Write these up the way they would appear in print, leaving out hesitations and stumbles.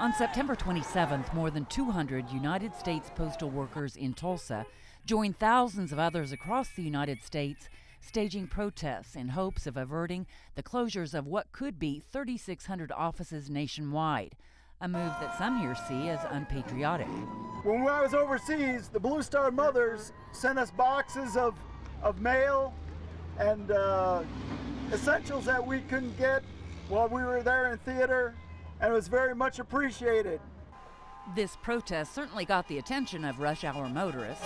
On September 27th, more than 200 United States postal workers in Tulsa joined thousands of others across the United States staging protests in hopes of averting the closures of what could be 3,600 offices nationwide, a move that some here see as unpatriotic. When I was overseas, the Blue Star Mothers sent us boxes of mail and essentials that we couldn't get while we were there in theater, and it was very much appreciated. This protest certainly got the attention of rush hour motorists.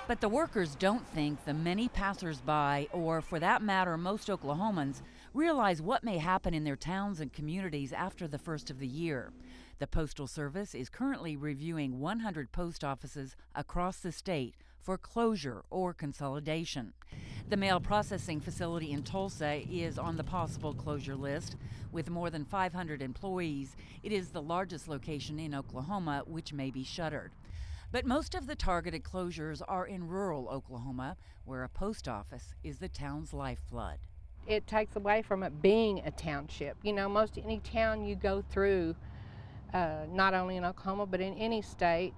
But the workers don't think the many passersby, or for that matter, most Oklahomans, realize what may happen in their towns and communities after the first of the year. The Postal Service is currently reviewing 100 post offices across the state for closure or consolidation. The mail processing facility in Tulsa is on the possible closure list. With more than 500 employees, it is the largest location in Oklahoma which may be shuttered. But most of the targeted closures are in rural Oklahoma, where a post office is the town's lifeblood. It takes away from it being a township. You know, most any town you go through, not only in Oklahoma, but in any state,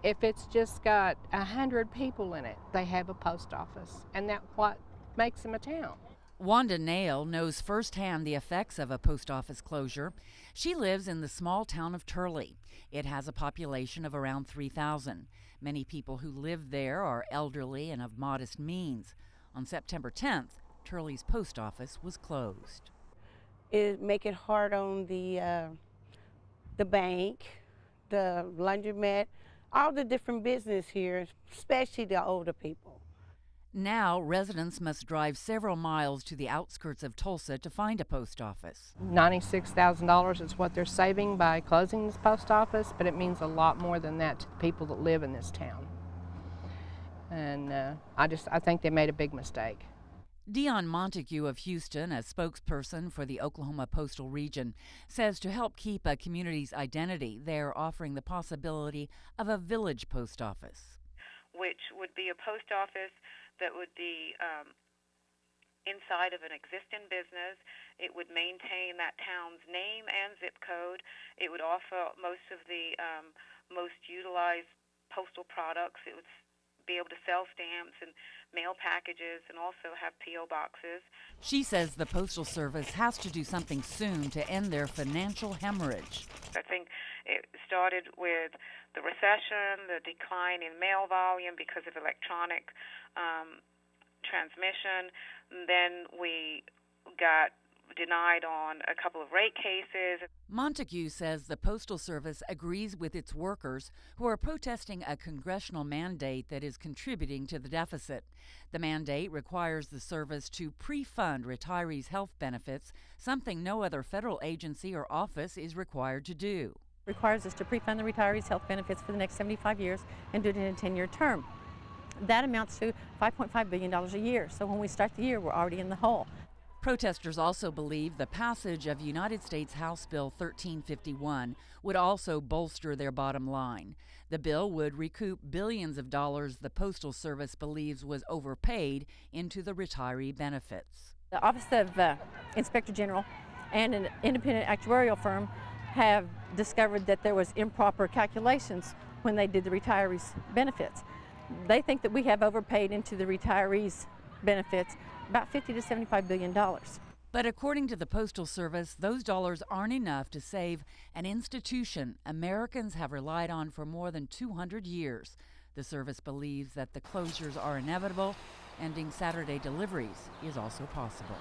if it's just got 100 people in it, they have a post office, and that's what makes them a town. Wanda Nail knows firsthand the effects of a post office closure. She lives in the small town of Turley. It has a population of around 3,000. Many people who live there are elderly and of modest means. On September 10th, Turley's post office was closed. It make it hard on the bank, the laundromat, all the different business here, especially the older people. Now, residents must drive several miles to the outskirts of Tulsa to find a post office. $96,000 is what they're saving by closing this post office, but it means a lot more than that to the people that live in this town. And I think they made a big mistake. Dion Montague of Houston, a spokesperson for the Oklahoma Postal Region, says to help keep a community's identity, they're offering the possibility of a village post office, which would be a post office that would be inside of an existing business. It would maintain that town's name and zip code. It would offer most of the most utilized postal products. It would be able to sell stamps and mail packages and also have P.O. boxes. She says the Postal Service has to do something soon to end their financial hemorrhage. I think it started with the recession, the decline in mail volume because of electronic transmission. And then we got denied on a couple of rate cases. Montague says the Postal Service agrees with its workers who are protesting a congressional mandate that is contributing to the deficit. The mandate requires the service to pre-fund retirees' health benefits, something no other federal agency or office is required to do. Requires us to pre-fund the retirees' health benefits for the next 75 years and do it in a 10-year term. That amounts to $5.5 billion a year. So when we start the year, we're already in the hole. Protesters also believe the passage of United States House Bill 1351 would also bolster their bottom line. The bill would recoup billions of dollars the Postal Service believes was overpaid into the retiree benefits. The Office of Inspector General and an independent actuarial firm have discovered that there was improper calculations when they did the retirees' benefits. They think that we have overpaid into the retirees' benefits about $50 to $75 billion. But according to the Postal Service, those dollars aren't enough to save an institution Americans have relied on for more than 200 years. The service believes that the closures are inevitable. Ending Saturday deliveries is also possible.